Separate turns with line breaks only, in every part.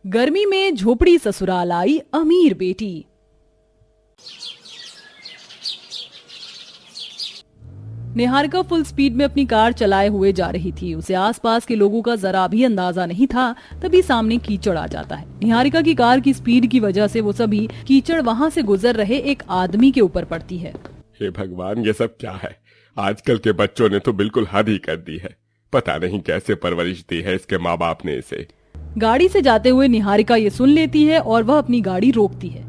गर्मी में झोपड़ी ससुराल आई अमीर बेटी। निहारिका फुल स्पीड में अपनी कार चलाए हुए जा रही थी। उसे आसपास के लोगों का जरा भी अंदाजा नहीं था, तभी सामने कीचड़ आ जाता है। निहारिका की कार की स्पीड की वजह से वो सभी कीचड़ वहां से गुजर रहे एक आदमी के ऊपर पड़ती है।
हे भगवान, ये सब क्या है? आजकल के बच्चों ने तो बिल्कुल हद ही कर दी है। पता नहीं कैसे परवरिश दी है इसके माँ बाप ने इसे।
गाड़ी से जाते हुए निहारिका ये सुन लेती है और वह अपनी गाड़ी रोकती है।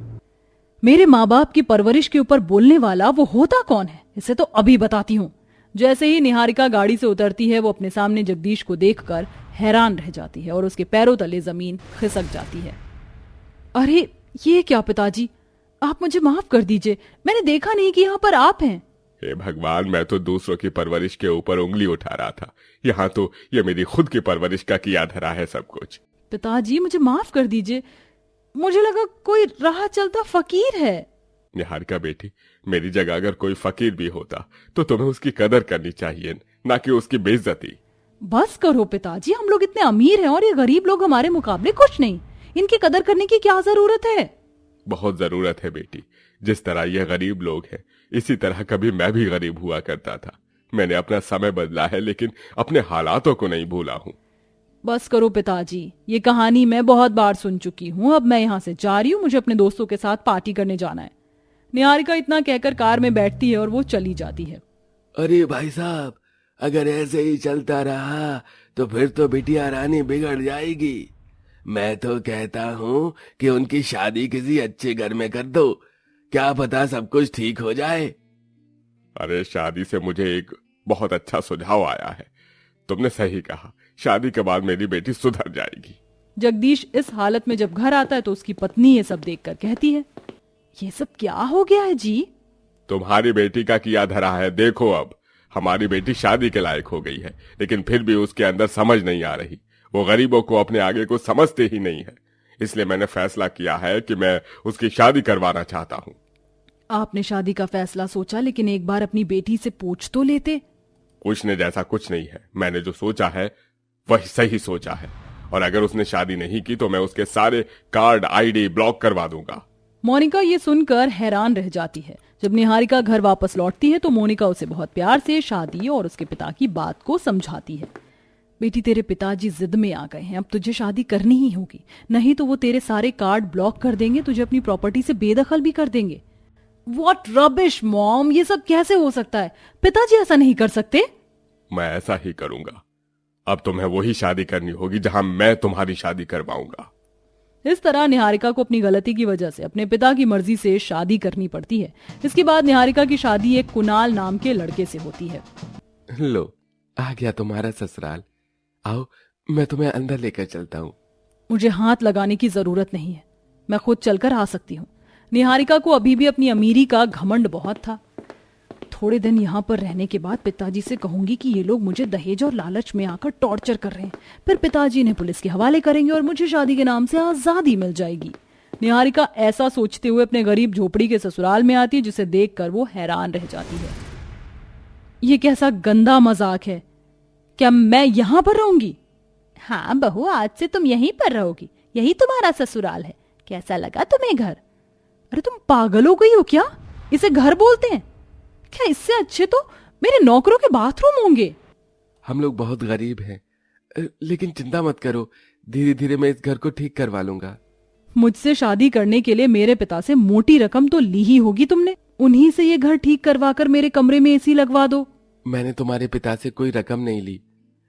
मेरे माँ बाप की परवरिश के ऊपर बोलने वाला वो होता कौन है, इसे तो अभी बताती हूँ। जैसे ही निहारिका गाड़ी से उतरती है, वो अपने सामने जगदीश को देखकर हैरान रह जाती है और उसके पैरों तले जमीन खिसक जाती है। अरे ये क्या पिताजी, आप मुझे माफ कर दीजिए, मैंने देखा नहीं कि यहाँ पर आप हैं।
हे भगवान, मैं तो दूसरों की परवरिश के ऊपर उंगली उठा रहा था, यहाँ तो ये मेरी खुद की परवरिश का किया धरा है सब कुछ।
पिताजी मुझे माफ कर दीजिए, मुझे लगा कोई राह चलता फकीर है।
निहारिका बेटी, मेरी जगह अगर कोई फकीर भी होता तो तुम्हें उसकी कदर करनी चाहिए, ना कि उसकी बेइज्जती।
बस करो पिताजी, हम लोग इतने अमीर हैं और ये गरीब लोग हमारे मुकाबले कुछ नहीं। इनकी कदर करने की क्या जरूरत है?
बहुत जरूरत है बेटी। जिस तरह ये गरीब लोग हैं, इसी तरह कभी मैं भी गरीब हुआ करता था। मैंने अपना समय बदला है, लेकिन अपने हालातों को नहीं भूला हूँ।
बस करो पिताजी, ये कहानी मैं बहुत बार सुन चुकी हूँ। अब मैं यहाँ से जा रही हूँ, मुझे अपने दोस्तों के साथ पार्टी करने जाना है। निहारिका इतना कहकर कार में बैठती है और वो चली जाती है।
अरे भाई साहब, अगर ऐसे ही चलता रहा तो फिर तो बिटिया रानी बिगड़ जाएगी। मैं तो कहता हूँ कि उनकी शादी किसी अच्छे घर में कर दो, क्या पता सब कुछ ठीक हो जाए।
अरे शादी से मुझे एक बहुत अच्छा सुझाव आया है। तुमने सही कहा, शादी के बाद मेरी बेटी सुधर जाएगी।
जगदीश इस हालत में जब घर आता है तो उसकी पत्नी ये सब देखकर कहती है, ये सब क्या हो गया है जी?
तुम्हारी बेटी का किया धरा है। देखो, अब हमारी बेटी शादी के लायक हो गई है, लेकिन फिर भी उसके अंदर समझ नहीं आ रही। वो गरीबों को अपने आगे को समझते ही नहीं है। इसलिए मैंने फैसला किया है कि मैं उसकी शादी करवाना चाहता हूँ।
आपने शादी का फैसला सोचा, लेकिन एक बार अपनी बेटी से पूछ तो लेते।
पूछने जैसा कुछ नहीं है। मैंने जो सोचा है वही सही सोचा है, और अगर उसने शादी नहीं की तो मैं उसके सारे कार्ड आईडी ब्लॉक करवा दूंगा।
मोनिका ये सुनकर हैरान रह जाती है। जब निहारिका घर वापस लौटती है तो मोनिका उसे बहुत प्यार से शादी और उसके पिता की बात को समझाती है। बेटी, तेरे पिताजी जिद में आ गए हैं, अब तुझे शादी करनी ही होगी, नहीं तो वो तेरे सारे कार्ड ब्लॉक कर देंगे, तुझे अपनी प्रॉपर्टी से बेदखल भी कर देंगे। व्हाट रबिश मॉम, ये सब कैसे हो सकता है? पिताजी ऐसा नहीं कर सकते।
मैं ऐसा ही करूंगा। अब तुम्हें वही शादी करनी होगी जहां मैं तुम्हारी शादी करवाऊंगा।
इस तरह निहारिका को अपनी गलती की वजह से अपने पिता की मर्जी से शादी करनी पड़ती है। इसके बाद निहारिका की शादी एक कुणाल नाम के लड़के से होती है।
लो, आ गया तुम्हारा ससुराल। आओ, मैं तुम्हें अंदर लेकर चलता हूँ।
मुझे हाथ लगाने की जरूरत नहीं है, मैं खुद चलकर आ सकती हूँ। निहारिका को अभी भी अपनी अमीरी का घमंड बहुत था। थोड़े दिन यहाँ पर रहने के बाद पिताजी से कहूंगी कि ये लोग मुझे दहेज और लालच में आकर टॉर्चर कर रहे हैं। फिर पिताजी ने पुलिस के हवाले करेंगे और मुझे शादी के नाम से आजादी मिल जाएगी। निहारिका ऐसा सोचते हुए अपने गरीब झोपड़ी के ससुराल में आती है, जिसे देखकर वो हैरान रह जाती है। ये कैसा गंदा मजाक है? क्या मैं यहाँ पर रहूंगी? हाँ बहू, आज से तुम यहीं पर रहोगी, यही तुम्हारा ससुराल है। कैसा लगा तुम्हें घर? अरे तुम पागल हो गई हो क्या? इसे घर बोलते हैं क्या? इससे अच्छे तो मेरे नौकरों के बाथरूम होंगे।
हम लोग बहुत गरीब हैं, लेकिन चिंता मत करो, धीरे धीरे मैं इस घर को ठीक करवा लूंगा।
मुझसे शादी करने के लिए मेरे पिता से मोटी रकम तो ली ही होगी तुमने। उन्हीं से ये घर ठीक करवाकर मेरे कमरे में एसी लगवा दो।
मैंने तुम्हारे पिता से कोई रकम नहीं ली।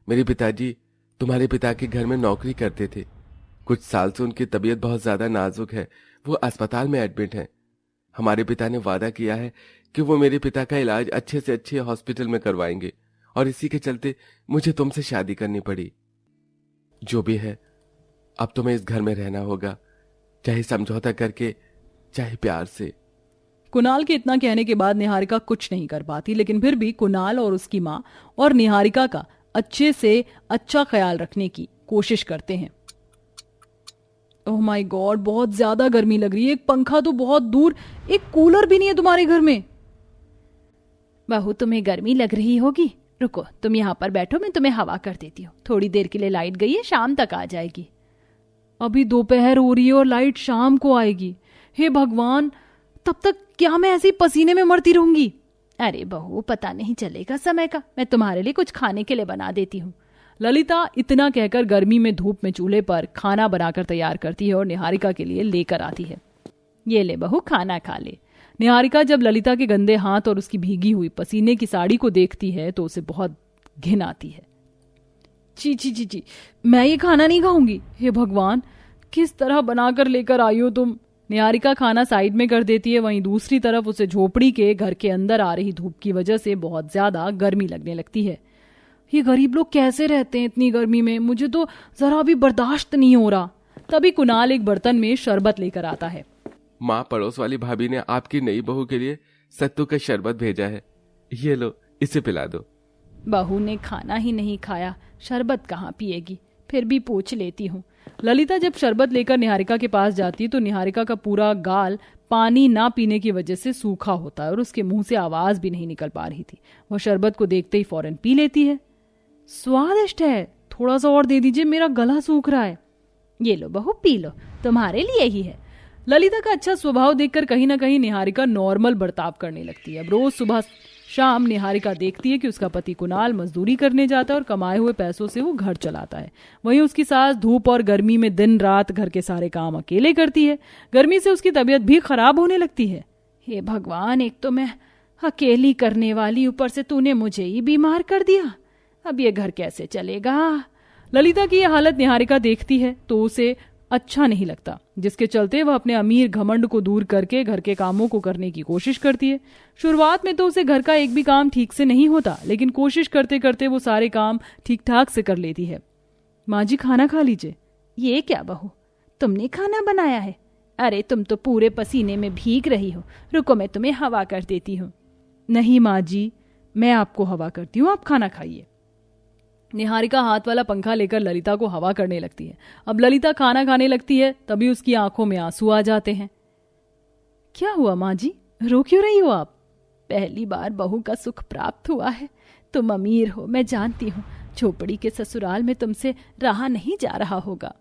मेरे पिताजी तुम्हारे पिता के घर में नौकरी करते थे। कुछ साल से उनकी तबीयत बहुत ज्यादा नाजुक है, वो अस्पताल में एडमिट हैं। हमारे पिता ने वादा किया है कि वो मेरे पिता का इलाज अच्छे से अच्छे हॉस्पिटल में करवाएंगे, और इसी के चलते मुझे तुमसे शादी करनी पड़ी। जो भी है, अब तुम्हें इस घर में रहना होगा, चाहे समझौता करके चाहे प्यार से।
कुणाल के इतना कहने के बाद निहारिका कुछ नहीं कर पाती, लेकिन फिर भी कुणाल और उसकी माँ और निहारिका का अच्छे से अच्छा ख्याल रखने की कोशिश करते हैं। ओह माय गॉड, बहुत ज्यादा गर्मी लग रही है। एक पंखा तो बहुत दूर, एक कूलर भी नहीं है तुम्हारे घर में। बहू, तुम्हें गर्मी लग रही होगी, रुको तुम यहाँ पर बैठो, मैं तुम्हें हवा कर देती हूँ। थोड़ी देर के लिए लाइट गई है, शाम तक आ जाएगी। अभी दोपहर हो रही है और लाइट शाम को आएगी। हे भगवान, तब तक क्या मैं ऐसे ही पसीने में मरती रहूंगी? अरे बहू, पता नहीं चलेगा समय का, मैं तुम्हारे लिए कुछ खाने के लिए बना देती हूँ। ललिता इतना कहकर गर्मी में धूप में चूल्हे पर खाना बनाकर तैयार करती है और निहारिका के लिए लेकर आती है। ये ले बहू, खाना खा ले। निहारिका जब ललिता के गंदे हाथ और उसकी भीगी हुई पसीने की साड़ी को देखती है तो उसे बहुत घिन आती है। ची ची ची ची, मैं ये खाना नहीं खाऊंगी। हे भगवान, किस तरह बनाकर लेकर आई हो तुम। निहारिका खाना साइड में कर देती है। वहीं दूसरी तरफ उसे झोपड़ी के घर के अंदर आ रही धूप की वजह से बहुत ज्यादा गर्मी लगने लगती है। ये गरीब लोग कैसे रहते हैं इतनी गर्मी में, मुझे तो जरा भी बर्दाश्त नहीं हो रहा। तभी कुणाल एक बर्तन में शरबत लेकर आता है।
माँ, पड़ोस वाली भाभी ने आपकी नई बहू के लिए सत्तू का शरबत भेजा है, ये लो, इसे पिला दो।
बहू ने खाना ही नहीं खाया, शरबत कहाँ पिएगी? फिर भी पूछ लेती हूँ। ललिता जब शरबत लेकर निहारिका के पास जाती है तो निहारिका का पूरा गाल पानी ना पीने की वजह से सूखा होता है और उसके मुंह से आवाज भी नहीं निकल पा रही थी। वह शरबत को देखते ही फौरन पी लेती है। स्वादिष्ट है, थोड़ा सा और दे दीजिए, मेरा गला सूख रहा है। ये लो बहू, पी लो, तुम्हारे लिए ही है। ललिता का अच्छा स्वभाव देखकर कहीं ना कहीं निहारिका नॉर्मल बर्ताव करने लगती है। अब रोज सुबह शाम निहारिका देखती है कि उसका पति कुणाल मजदूरी करने जाता है और कमाए हुए पैसों से वो घर चलाता है। वहीं उसकी सास धूप और गर्मी में दिन रात घर के सारे काम अकेले करती है। गर्मी से उसकी तबीयत भी खराब होने लगती है। हे भगवान, एक तो मैं अकेली करने वाली, ऊपर से तूने मुझे ही बीमार कर दिया। अब ये घर कैसे चलेगा? ललिता की यह हालत निहारिका देखती है तो उसे अच्छा नहीं लगता, जिसके चलते वह अपने अमीर घमंड को दूर करके घर के कामों को करने की कोशिश करती है। शुरुआत में तो उसे घर का एक भी काम ठीक से नहीं होता, लेकिन कोशिश करते करते वो सारे काम ठीक ठाक से कर लेती है। माँ जी, खाना खा लीजिए। ये क्या बहू, तुमने खाना बनाया है? अरे तुम तो पूरे पसीने में भीग रही हो, रुको मैं तुम्हें हवा कर देती हूँ। नहीं माँ जी, मैं आपको हवा करती हूँ, आप खाना खाइए। निहारिका हाथ वाला पंखा लेकर ललिता को हवा करने लगती है। अब ललिता खाना खाने लगती है, तभी उसकी आंखों में आंसू आ जाते हैं। क्या हुआ माँ जी, रो क्यों रही हो आप? पहली बार बहू का सुख प्राप्त हुआ है। तुम अमीर हो, मैं जानती हूँ, झोपड़ी के ससुराल में तुमसे रहा नहीं जा रहा होगा।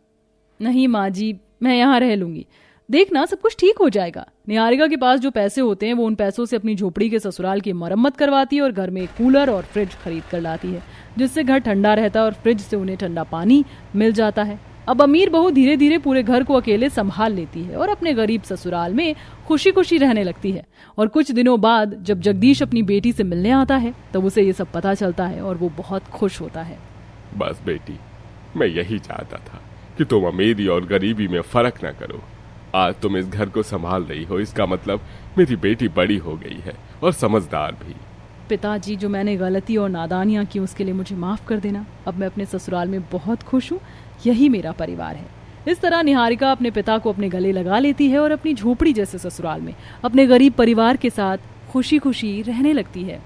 नहीं माँ जी, मैं यहाँ रह लूंगी, देखना सब कुछ ठीक हो जाएगा। निहारिका के पास जो पैसे होते हैं वो उन पैसों से अपनी झोपड़ी के ससुराल की मरम्मत करवाती है और घर में एक कूलर और फ्रिज खरीद कर लाती है, जिससे घर ठंडा रहता है और फ्रिज से उन्हें ठंडा पानी मिल जाता है। अब अमीर बहू धीरे धीरे पूरे घर को अकेले संभाल लेती है और अपने गरीब ससुराल में खुशी खुशी रहने लगती है। और कुछ दिनों बाद जब जगदीश अपनी बेटी से मिलने आता है तब उसे ये सब पता चलता है और वो बहुत खुश होता है।
बस बेटी, मैं यही चाहता था कि तुम अमीरी और गरीबी में फर्क न करो। आज तुम इस घर को संभाल रही हो, इसका मतलब मेरी बेटी बड़ी हो गई है और समझदार भी।
पिताजी, जो मैंने गलती और नादानियां की उसके लिए मुझे माफ कर देना। अब मैं अपने ससुराल में बहुत खुश हूँ, यही मेरा परिवार है। इस तरह निहारिका अपने पिता को अपने गले लगा लेती है और अपनी झोपड़ी जैसे ससुराल में अपने गरीब परिवार के साथ खुशी खुशी रहने लगती है।